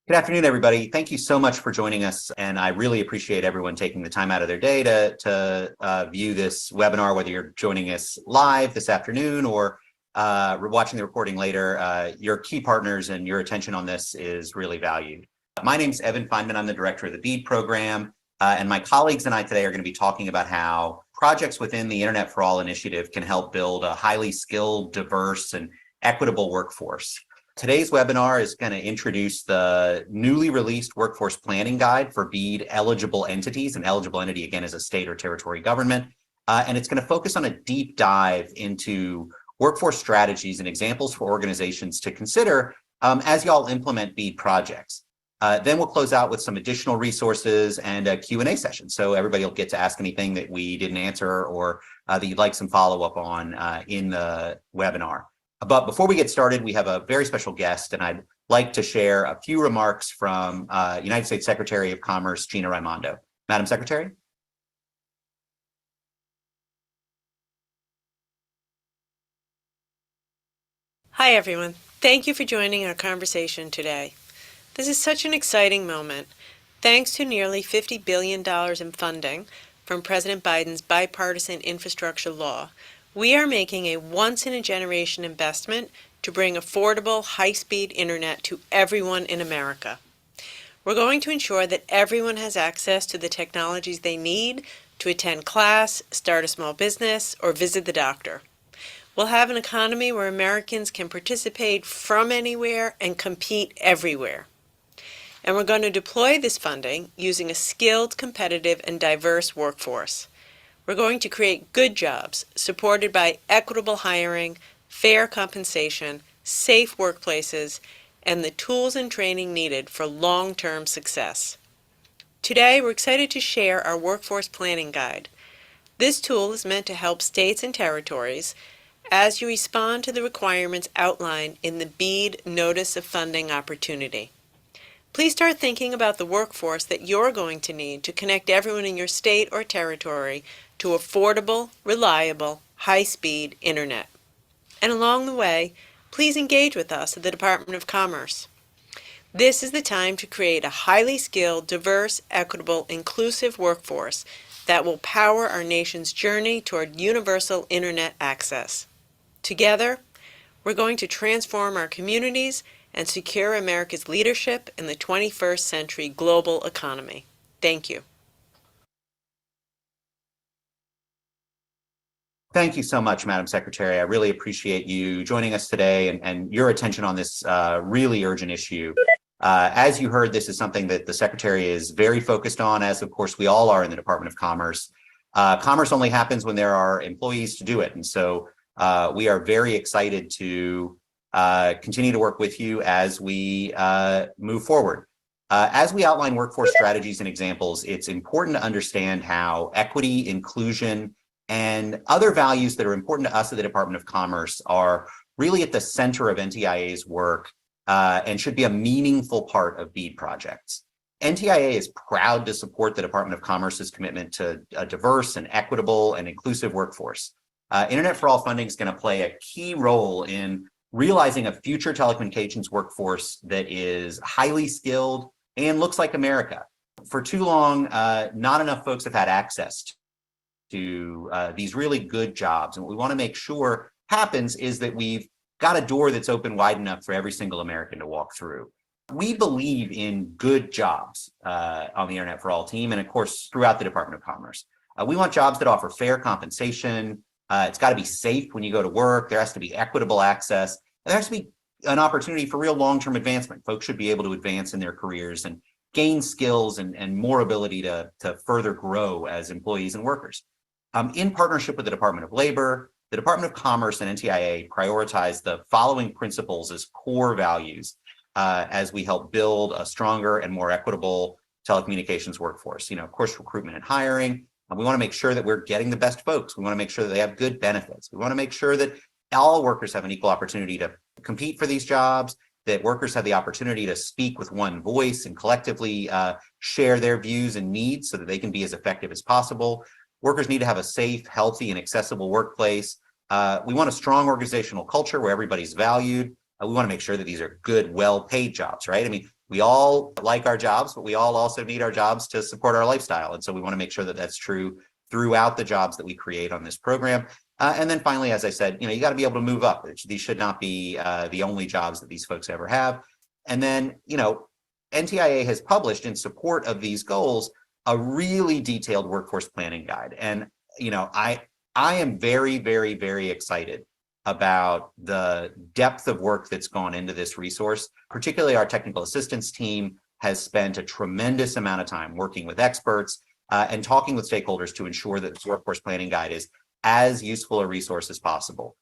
Good afternoon, everybody. Thank you so much for joining us, and I really appreciate everyone taking the time out of their day to view this webinar, whether you're joining us live this afternoon or watching the recording later. Your key partners and your attention on this is really valued. My name's Evan Feynman. I'm the director of the BEAD program, and my colleagues and I today are going to be talking about how projects within the Internet for All initiative can help build a highly skilled, diverse, and equitable workforce. Today's webinar is going to introduce the newly released Workforce Planning Guide for BEAD eligible entities. An eligible entity, again, is a state or territory government. And it's going to focus on a deep dive into workforce strategies and examples for organizations to consider as y'all implement BEAD projects. Then we'll close out with some additional resources and a Q&A session. So everybody will get to ask anything that we didn't answer or that you'd like some follow-up on in the webinar. But before we get started, we have a very special guest, and I'd like to share a few remarks from United States Secretary of Commerce, Gina Raimondo. Madam Secretary. Hi, everyone. Thank you for joining our conversation today. This is such an exciting moment. Thanks to nearly $50 billion in funding from President Biden's bipartisan infrastructure law, we are making a once-in-a-generation investment to bring affordable, high-speed internet to everyone in America. We're going to ensure that everyone has access to the technologies they need to attend class, start a small business, or visit the doctor. We'll have an economy where Americans can participate from anywhere and compete everywhere. And we're going to deploy this funding using a skilled, competitive, and diverse workforce. We're going to create good jobs supported by equitable hiring, fair compensation, safe workplaces, and the tools and training needed for long-term success. Today, we're excited to share our Workforce Planning Guide. This tool is meant to help states and territories as you respond to the requirements outlined in the BEAD Notice of Funding Opportunity. Please start thinking about the workforce that you're going to need to connect everyone in your state or territory to affordable, reliable, high-speed internet. And along the way, please engage with us at the Department of Commerce. This is the time to create a highly skilled, diverse, equitable, inclusive workforce that will power our nation's journey toward universal internet access. Together, we're going to transform our communities and secure America's leadership in the 21st century global economy. Thank you. Thank you so much, Madam Secretary. I really appreciate you joining us today and your attention on this really urgent issue. As you heard, this is something that the Secretary is very focused on, as of course we all are in the Department of Commerce. Commerce only happens when there are employees to do it. And so we are very excited to continue to work with you as we move forward. As we outline workforce strategies and examples, it's important to understand how equity, inclusion, and other values that are important to us at the Department of Commerce are really at the center of NTIA's work and should be a meaningful part of BEAD projects. NTIA is proud to support the Department of Commerce's commitment to a diverse and equitable and inclusive workforce. Internet for All funding is going to play a key role in realizing a future telecommunications workforce that is highly skilled and looks like America. For too long, not enough folks have had access to these really good jobs. And what we want to make sure happens is that we've got a door that's open wide enough for every single American to walk through. We believe in good jobs on the Internet for All team, and of course, throughout the Department of Commerce. We want jobs that offer fair compensation. It's got to be safe when you go to work. There has to be equitable access. And there has to be an opportunity for real long-term advancement. Folks should be able to advance in their careers and gain skills and more ability to further grow as employees and workers. In partnership with the Department of Labor, the Department of Commerce and NTIA prioritize the following principles as core values as we help build a stronger and more equitable telecommunications workforce. Of course, recruitment and hiring. We want to make sure that we're getting the best folks. We want to make sure that they have good benefits. We want to make sure that all workers have an equal opportunity to compete for these jobs, that workers have the opportunity to speak with one voice and collectively share their views and needs so that they can be as effective as possible. Workers need to have a safe, healthy, and accessible workplace. We want a strong organizational culture where everybody's valued. We want to make sure that these are good, well-paid jobs, right? I mean, we all like our jobs, but we all also need our jobs to support our lifestyle. And so we want to make sure that that's true throughout the jobs that we create on this program. And then finally, as I said, you got to be able to move up. These should not be the only jobs that these folks ever have. And then, NTIA has published in support of these goals a really detailed workforce planning guide. And, I am very, very, very excited about the depth of work that's gone into this resource. Particularly our technical assistance team has spent a tremendous amount of time working with experts and talking with stakeholders to ensure that this workforce planning guide is as useful a resource as possible.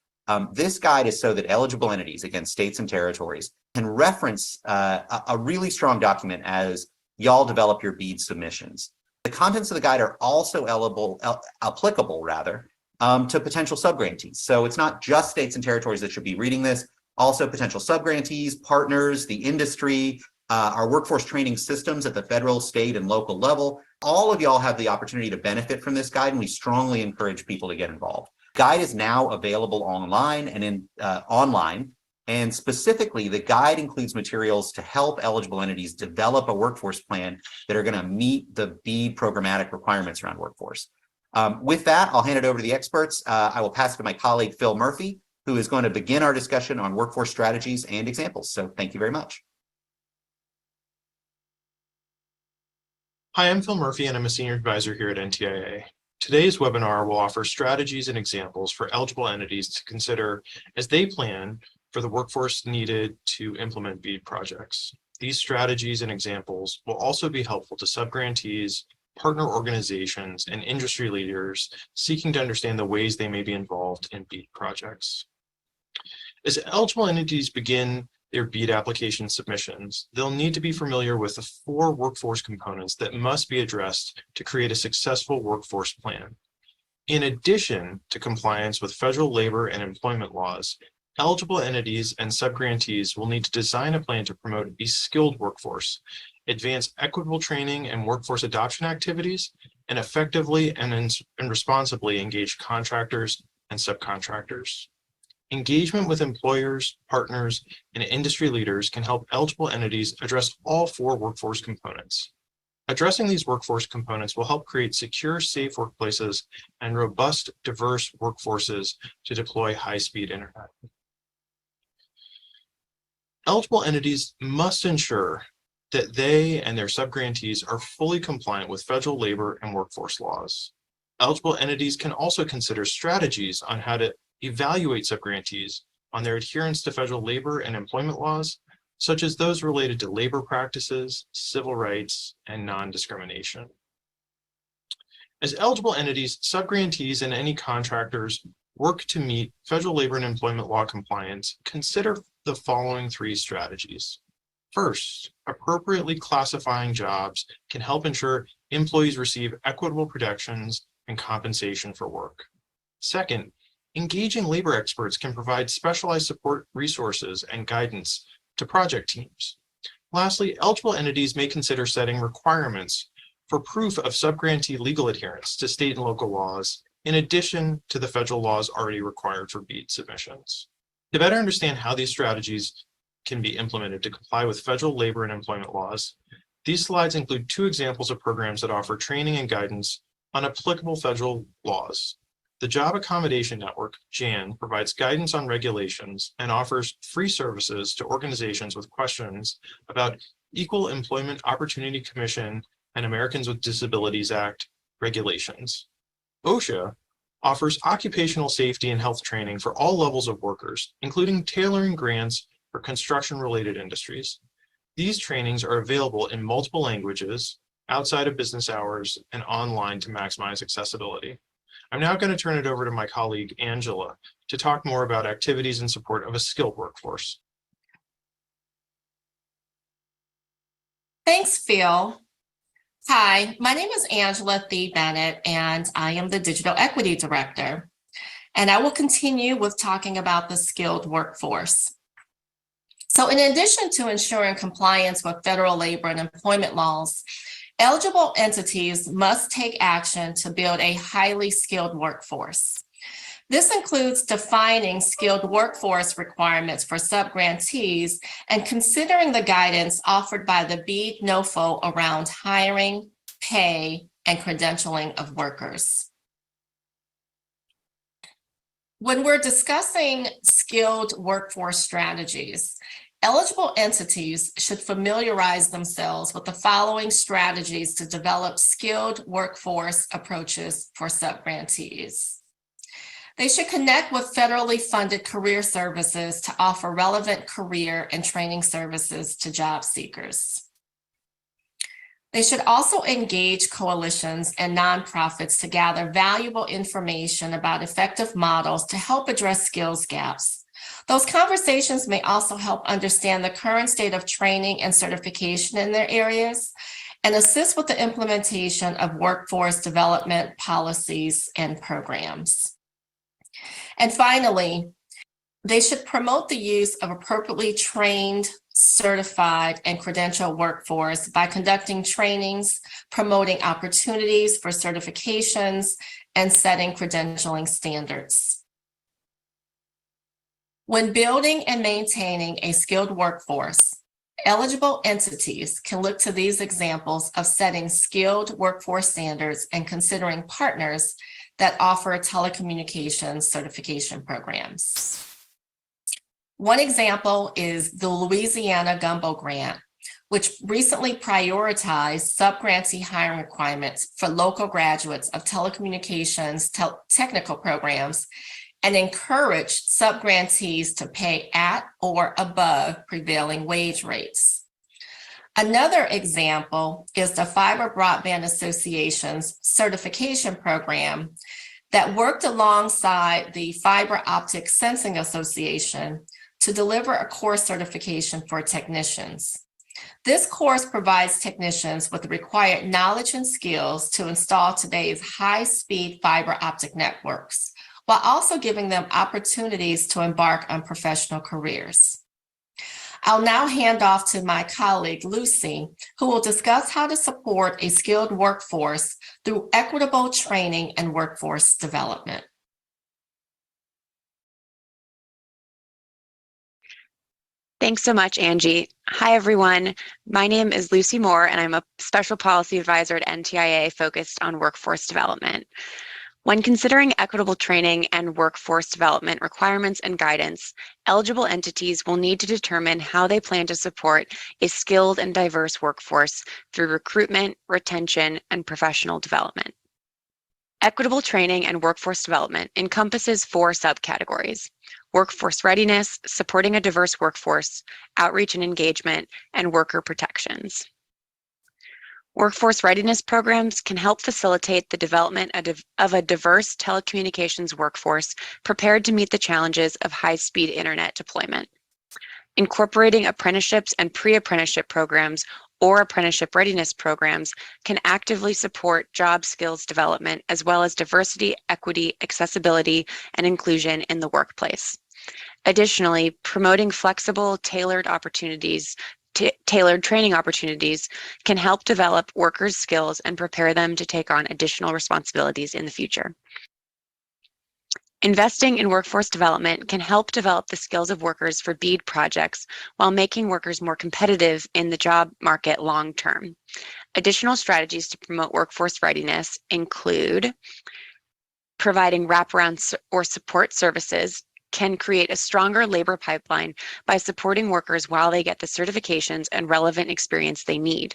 This guide is so that eligible entities, again, states and territories, can reference a really strong document as y'all develop your BEAD submissions. The contents of the guide are also applicable to potential subgrantees. So it's not just states and territories that should be reading this, also potential subgrantees, partners, the industry, our workforce training systems at the federal, state, and local level. All of y'all have the opportunity to benefit from this guide, and we strongly encourage people to get involved. Guide is now available online and specifically the guide includes materials to help eligible entities develop a workforce plan that are going to meet the BEAD programmatic requirements around workforce. With that, I'll hand it over to the experts. I will pass it to my colleague, Phil Murphy, who is going to begin our discussion on workforce strategies and examples. So thank you very much. Hi, I'm Phil Murphy, and I'm a senior advisor here at NTIA. Today's webinar will offer strategies and examples for eligible entities to consider as they plan for the workforce needed to implement BEAD projects. These strategies and examples will also be helpful to subgrantees, partner organizations, and industry leaders seeking to understand the ways they may be involved in BEAD projects. As eligible entities begin their BEAD application submissions, they'll need to be familiar with the 4 workforce components that must be addressed to create a successful workforce plan. In addition to compliance with federal labor and employment laws, eligible entities and subgrantees will need to design a plan to promote a skilled workforce, advance equitable training and workforce adoption activities, and effectively and responsibly engage contractors and subcontractors. Engagement with employers, partners, and industry leaders can help eligible entities address all 4 workforce components. Addressing these workforce components will help create secure, safe workplaces and robust, diverse workforces to deploy high-speed internet. Eligible entities must ensure that they and their subgrantees are fully compliant with federal labor and workforce laws. Eligible entities can also consider strategies on how to evaluate subgrantees on their adherence to federal labor and employment laws, such as those related to labor practices, civil rights, and non-discrimination. As eligible entities, subgrantees, and any contractors work to meet federal labor and employment law compliance, consider the following 3 strategies. First, appropriately classifying jobs can help ensure employees receive equitable protections and compensation for work. Second, engaging labor experts can provide specialized support resources and guidance to project teams. Lastly, eligible entities may consider setting requirements for proof of subgrantee legal adherence to state and local laws, in addition to the federal laws already required for BEAD submissions. To better understand how these strategies can be implemented to comply with federal labor and employment laws, these slides include 2 examples of programs that offer training and guidance on applicable federal laws. The Job Accommodation Network, JAN, provides guidance on regulations and offers free services to organizations with questions about Equal Employment Opportunity Commission and Americans with Disabilities Act regulations. OSHA offers occupational safety and health training for all levels of workers, including tailoring grants for construction-related industries. These trainings are available in multiple languages, outside of business hours, and online to maximize accessibility. I'm now going to turn it over to my colleague, Angela, to talk more about activities in support of a skilled workforce. Thanks, Phil. Hi, my name is Angela Thee Bennett, and I am the Digital Equity Director. And I will continue with talking about the skilled workforce. So in addition to ensuring compliance with federal labor and employment laws, eligible entities must take action to build a highly skilled workforce. This includes defining skilled workforce requirements for subgrantees and considering the guidance offered by the BEAD NOFO around hiring, pay, and credentialing of workers. When we're discussing skilled workforce strategies, eligible entities should familiarize themselves with the following strategies to develop skilled workforce approaches for subgrantees. They should connect with federally funded career services to offer relevant career and training services to job seekers. They should also engage coalitions and nonprofits to gather valuable information about effective models to help address skills gaps. Those conversations may also help understand the current state of training and certification in their areas and assist with the implementation of workforce development policies and programs. And finally, they should promote the use of appropriately trained, certified, and credentialed workforce by conducting trainings, promoting opportunities for certifications, and setting credentialing standards. When building and maintaining a skilled workforce, eligible entities can look to these examples of setting skilled workforce standards and considering partners that offer telecommunications certification programs. One example is the Louisiana Gumbo Grant, which recently prioritized subgrantee hiring requirements for local graduates of telecommunications technical programs and encouraged subgrantees to pay at or above prevailing wage rates. Another example is the Fiber Broadband Association's certification program that worked alongside the Fiber Optic Sensing Association to deliver a course certification for technicians. This course provides technicians with the required knowledge and skills to install today's high-speed fiber optic networks, while also giving them opportunities to embark on professional careers. I'll now hand off to my colleague, Lucy, who will discuss how to support a skilled workforce through equitable training and workforce development. Thanks so much, Angie. Hi, everyone. My name is Lucy Moore, and I'm a special policy advisor at NTIA focused on workforce development. When considering equitable training and workforce development requirements and guidance, eligible entities will need to determine how they plan to support a skilled and diverse workforce through recruitment, retention, and professional development. Equitable training and workforce development encompasses 4 subcategories: workforce readiness, supporting a diverse workforce, outreach and engagement, and worker protections. Workforce readiness programs can help facilitate the development of a diverse telecommunications workforce prepared to meet the challenges of high-speed internet deployment. Incorporating apprenticeships and pre-apprenticeship programs or apprenticeship readiness programs can actively support job skills development as well as diversity, equity, accessibility, and inclusion in the workplace. Additionally, promoting flexible, tailored training opportunities can help develop workers' skills and prepare them to take on additional responsibilities in the future. Investing in workforce development can help develop the skills of workers for BEAD projects while making workers more competitive in the job market long term. Additional strategies to promote workforce readiness include providing wraparound or support services can create a stronger labor pipeline by supporting workers while they get the certifications and relevant experience they need.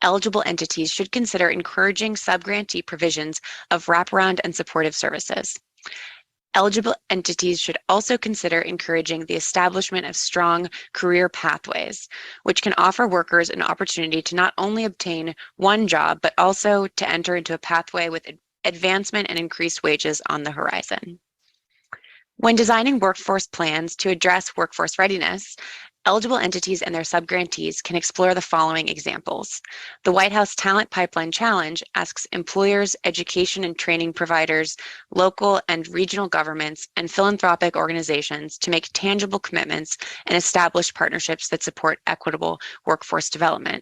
Eligible entities should consider encouraging subgrantee provisions of wraparound and supportive services. Eligible entities should also consider encouraging the establishment of strong career pathways, which can offer workers an opportunity to not only obtain one job, but also to enter into a pathway with advancement and increased wages on the horizon. When designing workforce plans to address workforce readiness, eligible entities and their subgrantees can explore the following examples. The White House Talent Pipeline Challenge asks employers, education and training providers, local and regional governments, and philanthropic organizations to make tangible commitments and establish partnerships that support equitable workforce development.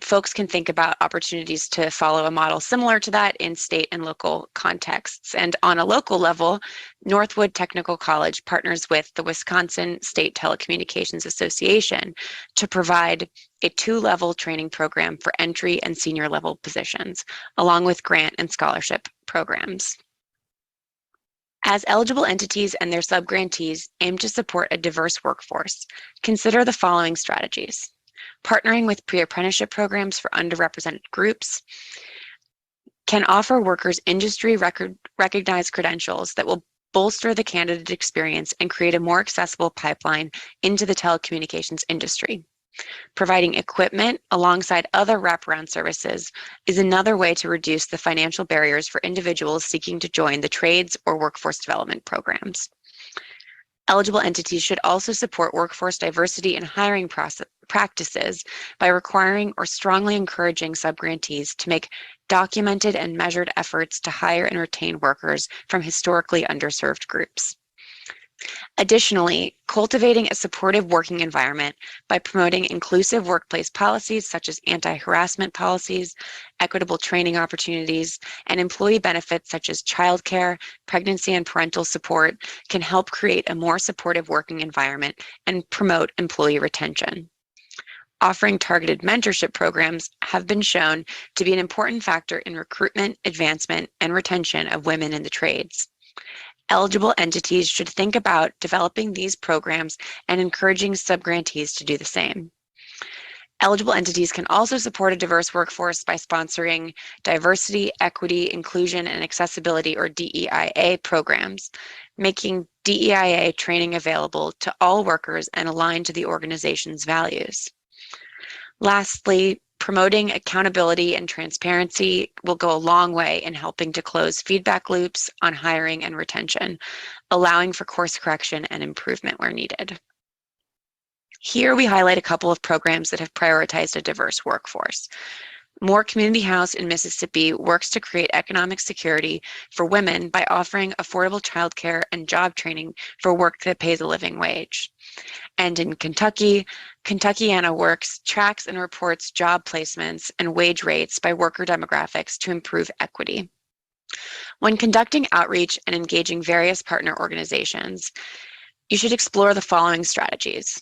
folks can think about opportunities to follow a model similar to that in state and local contexts. And on a local level, Northwood Technical College partners with the Wisconsin State Telecommunications Association to provide a 2-level training program for entry and senior level positions, along with grant and scholarship programs. As eligible entities and their subgrantees aim to support a diverse workforce, consider the following strategies. Partnering with pre-apprenticeship programs for underrepresented groups can offer workers industry recognized credentials that will bolster the candidate experience and create a more accessible pipeline into the telecommunications industry. Providing equipment alongside other wraparound services is another way to reduce the financial barriers for individuals seeking to join the trades or workforce development programs. Eligible entities should also support workforce diversity and hiring practices by requiring or strongly encouraging subgrantees to make documented and measured efforts to hire and retain workers from historically underserved groups. Additionally, cultivating a supportive working environment by promoting inclusive workplace policies such as anti-harassment policies, equitable training opportunities, and employee benefits such as childcare, pregnancy and parental support can help create a more supportive working environment and promote employee retention. Offering targeted mentorship programs have been shown to be an important factor in recruitment, advancement, and retention of women in the trades. Eligible entities should think about developing these programs and encouraging subgrantees to do the same. Eligible entities can also support a diverse workforce by sponsoring diversity, equity, inclusion, and accessibility, or DEIA programs, making DEIA training available to all workers and aligned to the organization's values. Lastly, promoting accountability and transparency will go a long way in helping to close feedback loops on hiring and retention, allowing for course correction and improvement where needed. Here we highlight a couple of programs that have prioritized a diverse workforce. More Community House in Mississippi works to create economic security for women by offering affordable childcare and job training for work that pays a living wage. And in Kentucky, Kentuckiana Works tracks and reports job placements and wage rates by worker demographics to improve equity. When conducting outreach and engaging various partner organizations, you should explore the following strategies.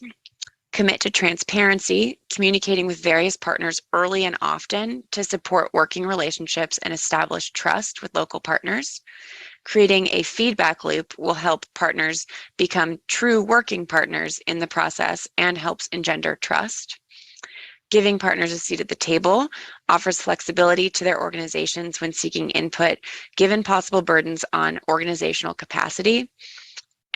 Commit to transparency, communicating with various partners early and often to support working relationships and establish trust with local partners. Creating a feedback loop will help partners become true working partners in the process and helps engender trust. Giving partners a seat at the table offers flexibility to their organizations when seeking input, given possible burdens on organizational capacity.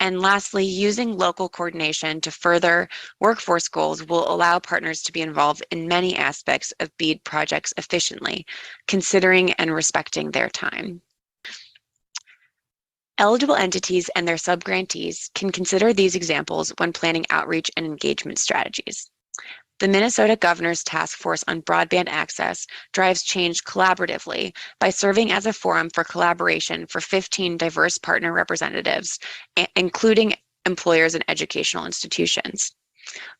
And lastly, using local coordination to further workforce goals will allow partners to be involved in many aspects of BEAD projects efficiently, considering and respecting their time. Eligible entities and their subgrantees can consider these examples when planning outreach and engagement strategies. The Minnesota Governor's Task Force on Broadband Access drives change collaboratively by serving as a forum for collaboration for 15 diverse partner representatives, including employers and educational institutions.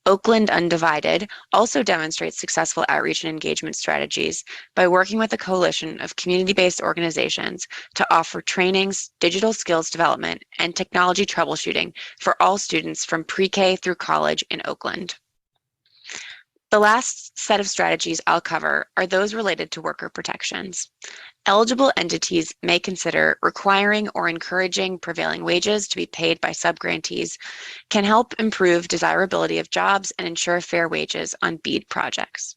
Oakland Undivided also demonstrates successful outreach and engagement strategies by working with a coalition of community-based organizations to offer trainings, digital skills development, and technology troubleshooting for all students from pre-K through college in Oakland. The last set of strategies I'll cover are those related to worker protections. Eligible entities may consider requiring or encouraging prevailing wages to be paid by subgrantees can help improve desirability of jobs and ensure fair wages on BEAD projects.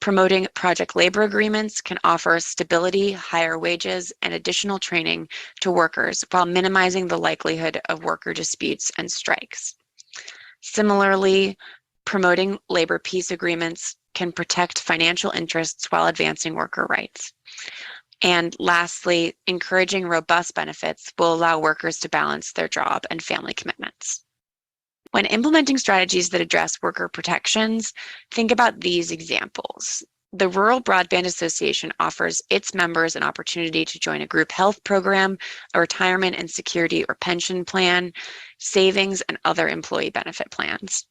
Promoting project labor agreements can offer stability, higher wages, and additional training to workers while minimizing the likelihood of worker disputes and strikes. Similarly, promoting labor peace agreements can protect financial interests while advancing worker rights. And lastly, encouraging robust benefits will allow workers to balance their job and family commitments. When implementing strategies that address worker protections, think about these examples. The Rural Broadband Association offers its members an opportunity to join a group health program, a retirement and security or pension plan, savings, and other employee benefit plans.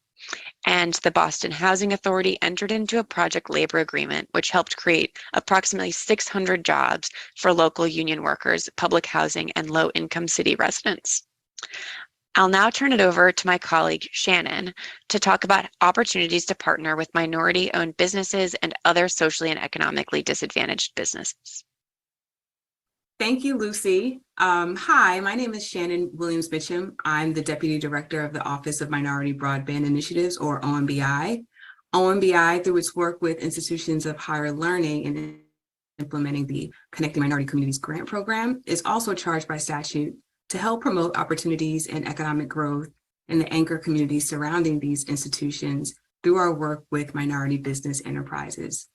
And the Boston Housing Authority entered into a project labor agreement, which helped create approximately 600 jobs for local union workers, public housing, and low-income city residents. I'll now turn it over to my colleague, Shannon, to talk about opportunities to partner with minority-owned businesses and other socially and economically disadvantaged businesses. Thank you, Lucy. Hi, my name is Shannon Williams-Mitchum. I'm the Deputy Director of the Office of Minority Broadband Initiatives, or OMBI. OMBI, through its work with institutions of higher learning and implementing the Connecting Minority Communities Grant Program, is also charged by statute to help promote opportunities and economic growth in the anchor communities surrounding these institutions through our work with minority business enterprises.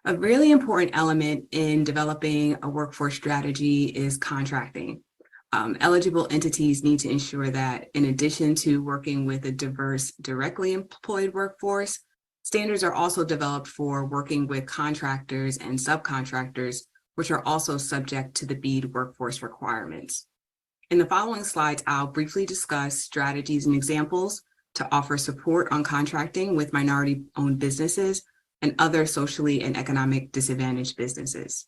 A really important element in developing a workforce strategy is contracting. Eligible entities need to ensure that in addition to working with a diverse, directly employed workforce, standards are also developed for working with contractors and subcontractors, which are also subject to the BEAD workforce requirements. In the following slides, I'll briefly discuss strategies and examples to offer support on contracting with minority-owned businesses and other socially and economic disadvantaged businesses.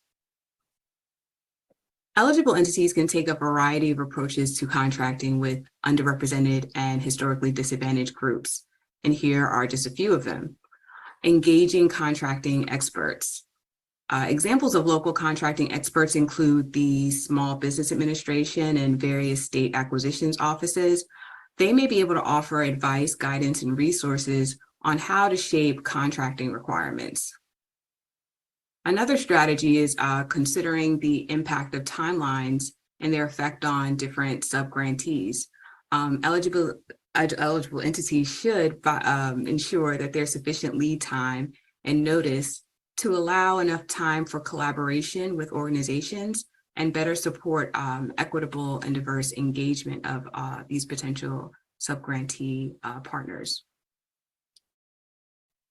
Eligible entities can take a variety of approaches to contracting with underrepresented and historically disadvantaged groups. And here are just a few of them. Engaging contracting experts. Examples of local contracting experts include the Small Business Administration and various state acquisitions offices. They may be able to offer advice, guidance, and resources on how to shape contracting requirements. Another strategy is considering the impact of timelines and their effect on different subgrantees. Eligible entities should ensure that there's sufficient lead time and notice to allow enough time for collaboration with organizations and better support equitable and diverse engagement of these potential subgrantee partners.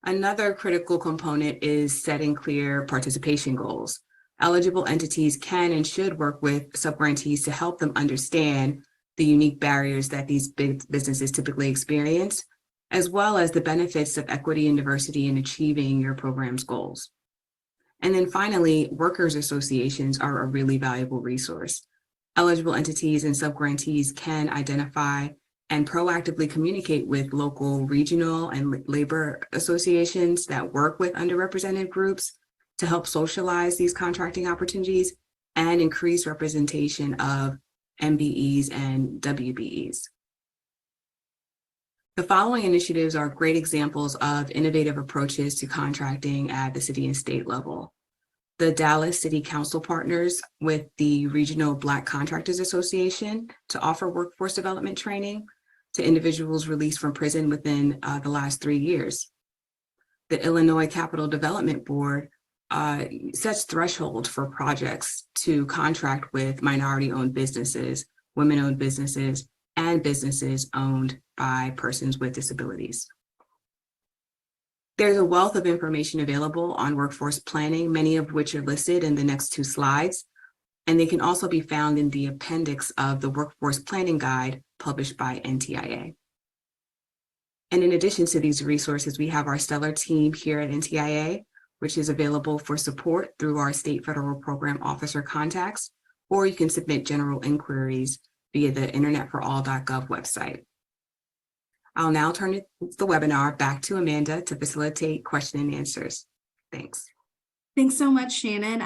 Another critical component is setting clear participation goals. Eligible entities can and should work with subgrantees to help them understand the unique barriers that these big businesses typically experience, as well as the benefits of equity and diversity in achieving your program's goals. And then finally, workers' associations are a really valuable resource. Eligible entities and subgrantees can identify and proactively communicate with local, regional, and labor associations that work with underrepresented groups to help socialize these contracting opportunities and increase representation of MBEs and WBEs. The following initiatives are great examples of innovative approaches to contracting at the city and state level. The Dallas City Council partners with the Regional Black Contractors Association to offer workforce development training to individuals released from prison within the last 3 years. The Illinois Capital Development Board sets threshold for projects to contract with minority-owned businesses, women-owned businesses, and businesses owned by persons with disabilities. There's a wealth of information available on workforce planning, many of which are listed in the next 2 slides, and they can also be found in the appendix of the Workforce Planning Guide published by NTIA. And in addition to these resources, we have our stellar team here at NTIA, which is available for support through our state federal program officer contacts, or you can submit general inquiries via the internetforall.gov website. I'll now turn the webinar back to Amanda to facilitate question and answers. Thanks. Thanks so much, Shannon.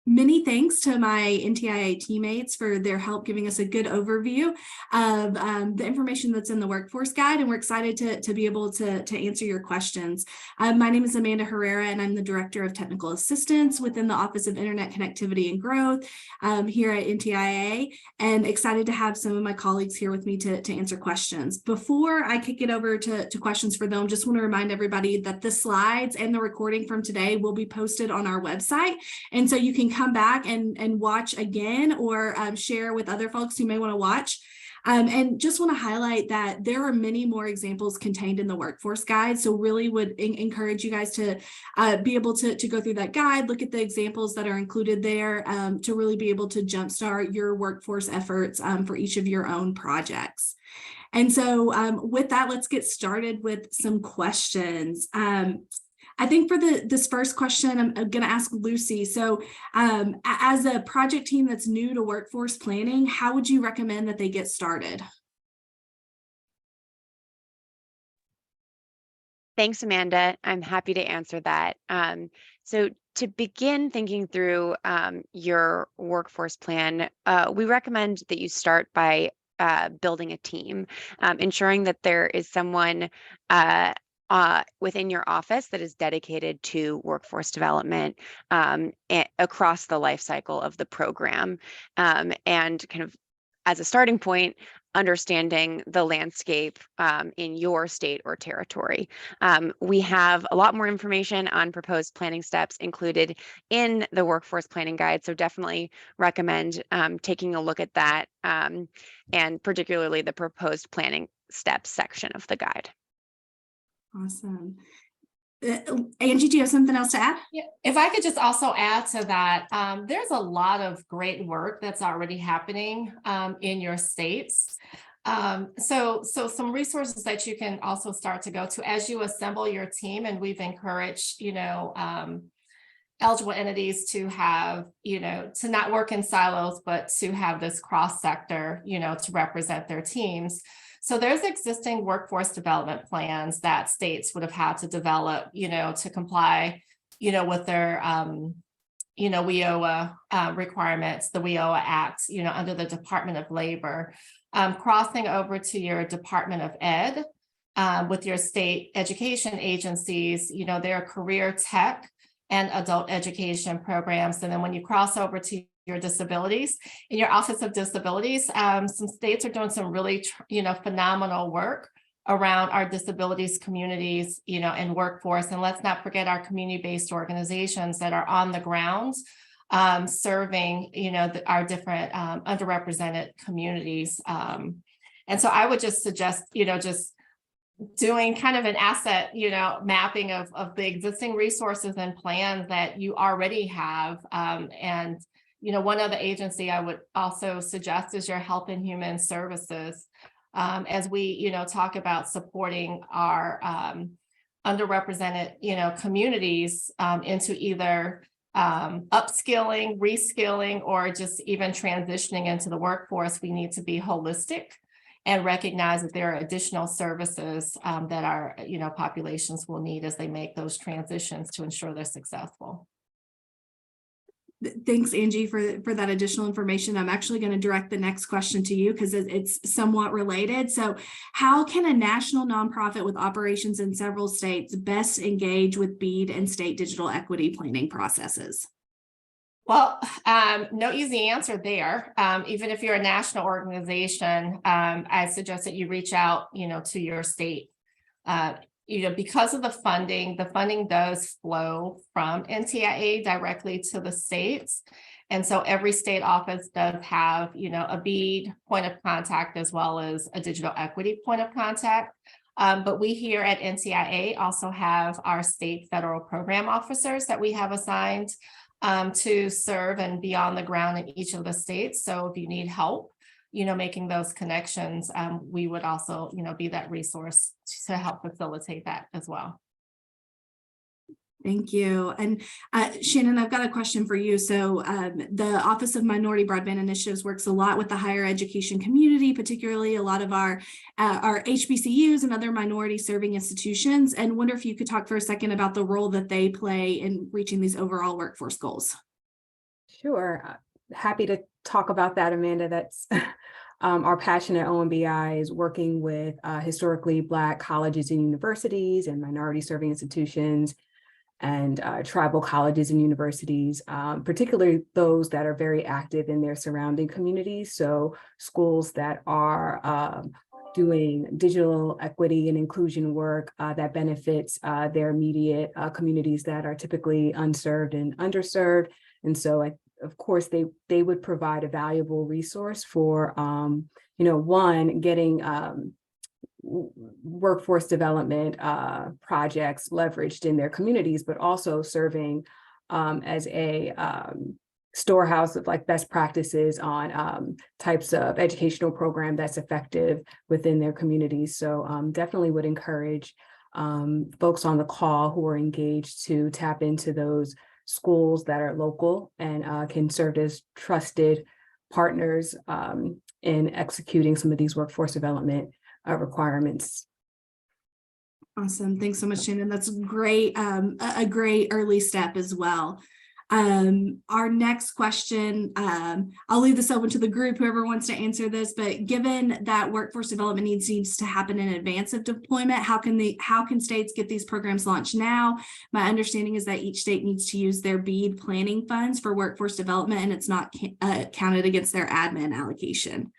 Many thanks to my NTIA teammates for their help giving us a good overview of the information that's in the workforce guide, and we're excited to be able to answer your questions. My name is Amanda Herrera, and I'm the Director of Technical Assistance within the Office of Internet Connectivity and Growth here at NTIA, and excited to have some of my colleagues here with me to answer questions. Before I kick it over to questions for them, just want to remind everybody that the slides and the recording from today will be posted on our website, and so you can come back and watch again, or share with other folks who may want to watch. And just want to highlight that there are many more examples contained in the workforce guide. So really would encourage you guys to be able to go through that guide, look at the examples that are included there to really be able to jumpstart your workforce efforts for each of your own projects. And so with that, let's get started with some questions. I think for this first question, I'm going to ask Lucy. So as a project team that's new to workforce planning, how would you recommend that they get started? Thanks, Amanda. I'm happy to answer that. So to begin thinking through your workforce plan, we recommend that you start by building a team, ensuring that there is someone within your office that is dedicated to workforce development across the life cycle of the program, and kind of as a starting point, understanding the landscape in your state or territory. We have a lot more information on proposed planning steps included in the workforce planning guide, so definitely recommend taking a look at that, and particularly the proposed planning steps section of the guide. Awesome. Angie, do you have something else to add? Yeah, if I could just also add to that, there's a lot of great work that's already happening in your states. So some resources that you can also start to go to as you assemble your team, and we've encouraged, eligible entities to have, to not work in silos, but to have this cross sector, to represent their teams. So there's existing workforce development plans that states would have had to develop, to comply, with their, WIOA requirements, the WIOA Act, under the Department of Labor. Crossing over to your Department of Ed with your state education agencies, their career tech and adult education programs. And then when you cross over to your disabilities, in your Office of Disabilities, some states are doing some really, phenomenal work around our disabilities communities, and workforce. And let's not forget our community-based organizations that are on the ground serving, our different underrepresented communities. And so I would just suggest, just doing kind of an asset, mapping of the existing resources and plans that you already have. And one other agency I would also suggest is your Health and Human Services. As we, talk about supporting our underrepresented, communities into either upskilling, reskilling, or just even transitioning into the workforce, we need to be holistic and recognize that there are additional services that our, populations will need as they make those transitions to ensure they're successful. Thanks, Angie, for that additional information. I'm actually going to direct the next question to you because it's somewhat related. So how can a national nonprofit with operations in several states best engage with BEAD and state digital equity planning processes? Well, no easy answer there. Even if you're a national organization, I suggest that you reach out, to your state. Because of the funding does flow from NTIA directly to the states. And so every state office does have, a BEAD point of contact as well as a digital equity point of contact. But we here at NTIA also have our state federal program officers that we have assigned to serve and be on the ground in each of the states. So if you need help, making those connections, we would also, be that resource to help facilitate that as well. Thank you. And Shannon, I've got a question for you. So the Office of Minority Broadband Initiatives works a lot with the higher education community, particularly a lot of our HBCUs and other minority serving institutions, and wonder if you could talk for a second about the role that they play in reaching these overall workforce goals. Sure. Happy to talk about that, Amanda. That's our passion at OMBI is working with historically Black colleges and universities and minority serving institutions and tribal colleges and universities, particularly those that are very active in their surrounding communities. So schools that are doing digital equity and inclusion work that benefits their immediate communities that are typically unserved and underserved. And so of course, they would provide a valuable resource for, one, getting workforce development projects leveraged in their communities, but also serving as a storehouse of like best practices on types of educational program that's effective within their communities. So definitely would encourage folks on the call who are engaged to tap into those schools that are local and can serve as trusted partners in executing some of these workforce development requirements. Awesome. Thanks so much, Shannon. That's great. A great early step as well. Our next question, I'll leave this open to the group, whoever wants to answer this, but given that workforce development needs to happen in advance of deployment, how can states get these programs launched now? My understanding is that each state needs to use their BEAD planning funds for workforce development, and it's not counted against their admin allocation.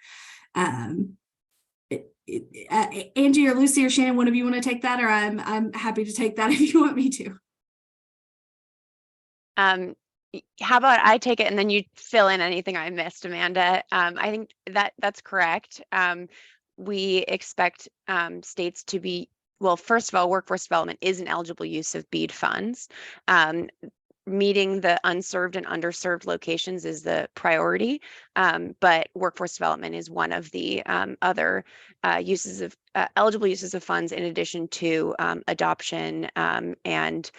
Angie or Lucy or Shannon, one of you want to take that, or I'm happy to take that if you want me to. How about I take it and then you fill in anything I missed, Amanda? I think that's correct. We expect states to be, well, first of all, workforce development is an eligible use of BEAD funds. Meeting the unserved and underserved locations is the priority, but workforce development is one of the other uses of eligible uses of funds, in addition to adoption and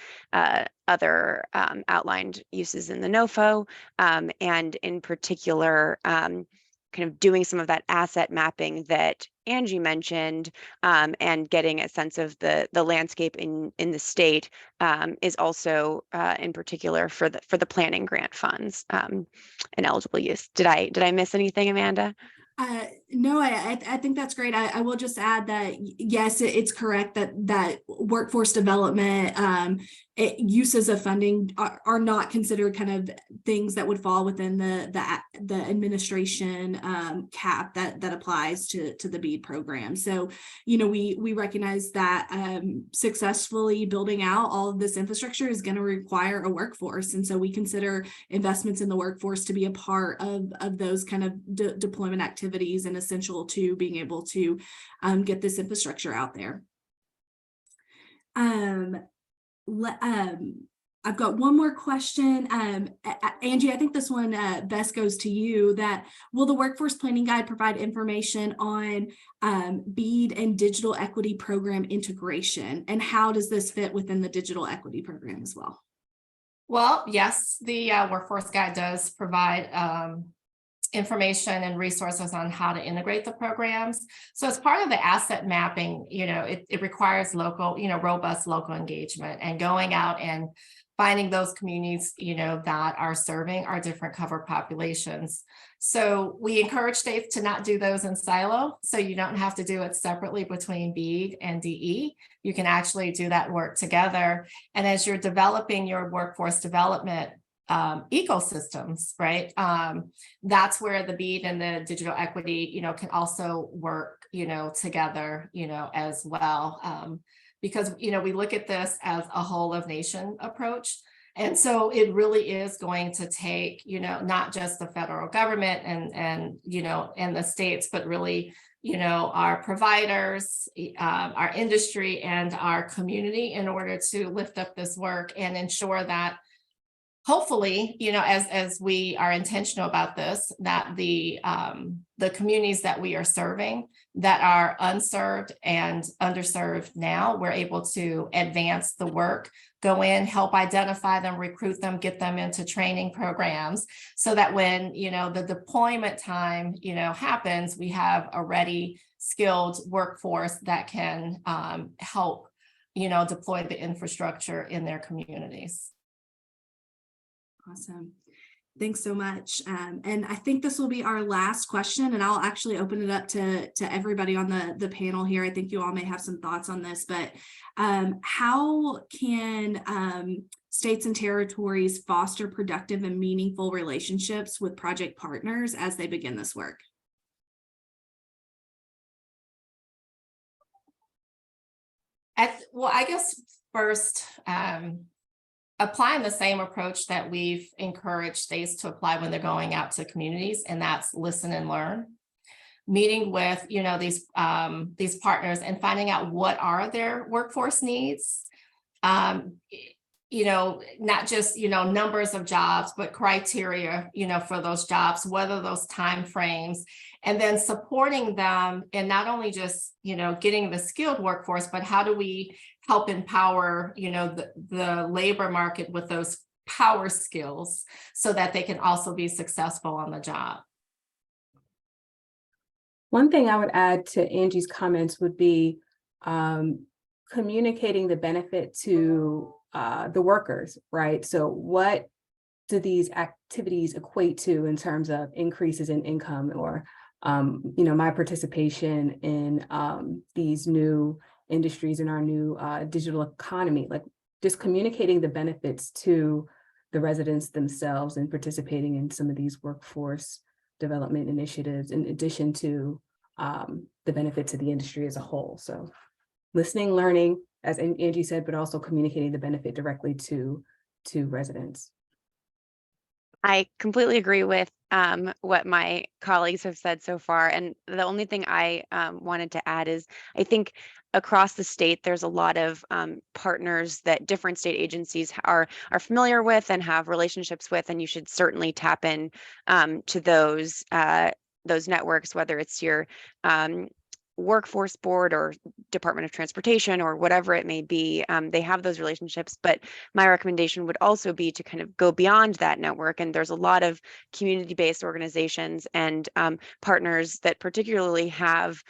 other outlined uses in the NOFO, and in particular, kind of doing some of that asset mapping that Angie mentioned, and getting a sense of the landscape in the state is also in particular for the planning grant funds and eligible use. Did I miss anything, Amanda? No, I think that's great. I will just add that yes, it's correct that workforce development uses of funding are not considered kind of things that would fall within the administration cap that applies to the BEAD program. So, we recognize that successfully building out all of this infrastructure is going to require a workforce, and so we consider investments in the workforce to be a part of those kind of deployment activities and essential to being able to get this infrastructure out there. I've got one more question. Angie, I think this one best goes to you. That will the Workforce Planning Guide provide information on BEAD and digital equity program integration? And how does this fit within the digital equity program as well? Well, yes, the Workforce Guide does provide information and resources on how to integrate the programs. So as part of the asset mapping, it requires local, robust local engagement and going out and finding those communities, that are serving our different covered populations. So we encourage states to not do those in silo. So you don't have to do it separately between BEAD and DE. You can actually do that work together. And as you're developing your workforce development ecosystems, right? That's where the BEAD and the digital equity, can also work, together, as well. Because, we look at this as a whole of nation approach. And so it really is going to take, not just the federal government and the states, but really, our providers, our industry and our community in order to lift up this work and ensure that hopefully, as we are intentional about this, that the communities that we are serving that are unserved and underserved now, we're able to advance the work, go in, help identify them, recruit them, get them into training programs so that when, the deployment time, happens, we have a ready, skilled workforce that can help, deploy the infrastructure in their communities. Awesome. Thanks so much. And I think this will be our last question, and I'll actually open it up to everybody on the panel here. I think you all may have some thoughts on this, but how can states and territories foster productive and meaningful relationships with project partners as they begin this work? Well, I guess first, applying the same approach that we've encouraged states to apply when they're going out to communities, and that's listen and learn. Meeting with, these partners and finding out what are their workforce needs. not just, numbers of jobs, but criteria, for those jobs, whether those timeframes, and then supporting them and not only just, getting the skilled workforce, but how do we help empower, the labor market with those power skills so that they can also be successful on the job. One thing I would add to Angie's comments would be communicating the benefit to the workers, right? So what do these activities equate to in terms of increases in income or, my participation in these new industries in our new digital economy, like just communicating the benefits to the residents themselves and participating in some of these workforce development initiatives, in addition to the benefit to the industry as a whole. So listening, learning, as Angie said, but also communicating the benefit directly to residents. I completely agree with what my colleagues have said so far. And the only thing I wanted to add is I think across the state, there's a lot of partners that different state agencies are familiar with and have relationships with, and you should certainly tap in to those networks, whether it's your workforce board or Department of Transportation or whatever it may be. They have those relationships, but my recommendation would also be to kind of go beyond that network. And there's a lot of community-based organizations and partners that particularly have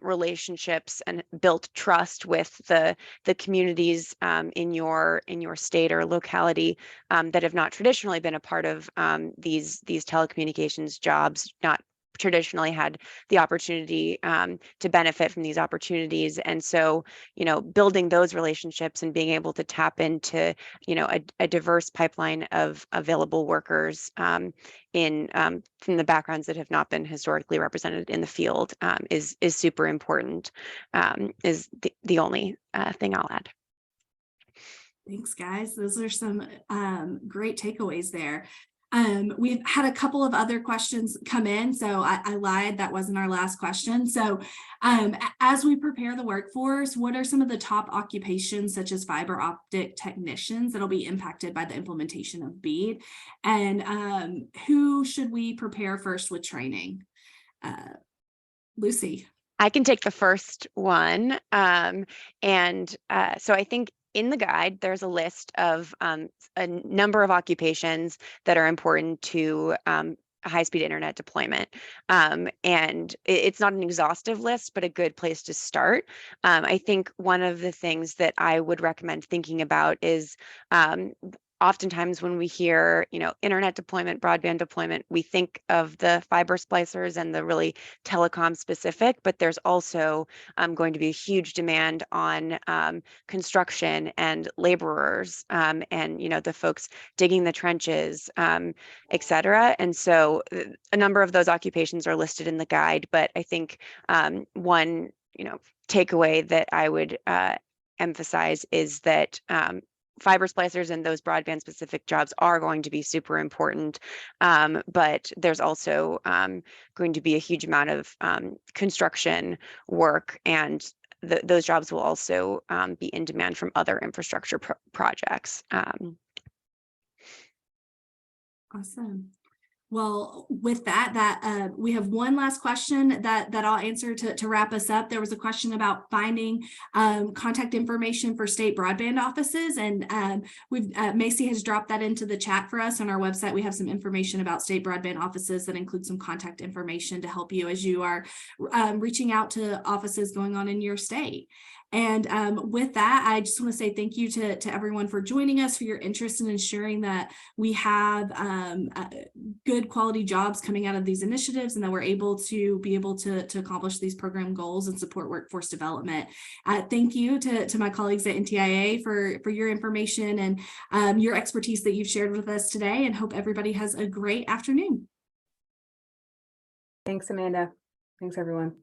relationships and built trust with the communities in your state or locality that have not traditionally been a part of these telecommunications jobs, not traditionally had the opportunity to benefit from these opportunities. And so, building those relationships and being able to tap into, a diverse pipeline of available workers from the backgrounds that have not been historically represented in the field is super important, is the only thing I'll add. Thanks, guys. Those are some great takeaways there. We've had a couple of other questions come in, so I lied, that wasn't our last question. So as we prepare the workforce, what are some of the top occupations such as fiber optic technicians that'll be impacted by the implementation of BEAD? And who should we prepare first with training? Lucy. I can take the first one. So I think in the guide, there's a list of a number of occupations that are important to high-speed internet deployment. And it's not an exhaustive list, but a good place to start. I think one of the things that I would recommend thinking about is oftentimes when we hear, internet deployment, broadband deployment, we think of the fiber splicers and the really telecom specific, but there's also going to be a huge demand on construction and laborers and, the folks digging the trenches, et cetera. And so a number of those occupations are listed in the guide, but I think one, takeaway that I would emphasize is that fiber splicers and those broadband specific jobs are going to be super important. But there's also going to be a huge amount of construction work, and those jobs will also be in demand from other infrastructure projects. Awesome. Well, with that we have one last question that I'll answer to wrap us up. There was a question about finding contact information for state broadband offices, and Macy has dropped that into the chat for us on our website. We have some information about state broadband offices that include some contact information to help you as you are reaching out to offices going on in your state. And with that, I just want to say thank you to everyone for joining us, for your interest in ensuring that we have good quality jobs coming out of these initiatives and that we're able to accomplish these program goals and support workforce development. Thank you to my colleagues at NTIA for your information and your expertise that you've shared with us today, and hope everybody has a great afternoon. Thanks, Amanda. Thanks, everyone.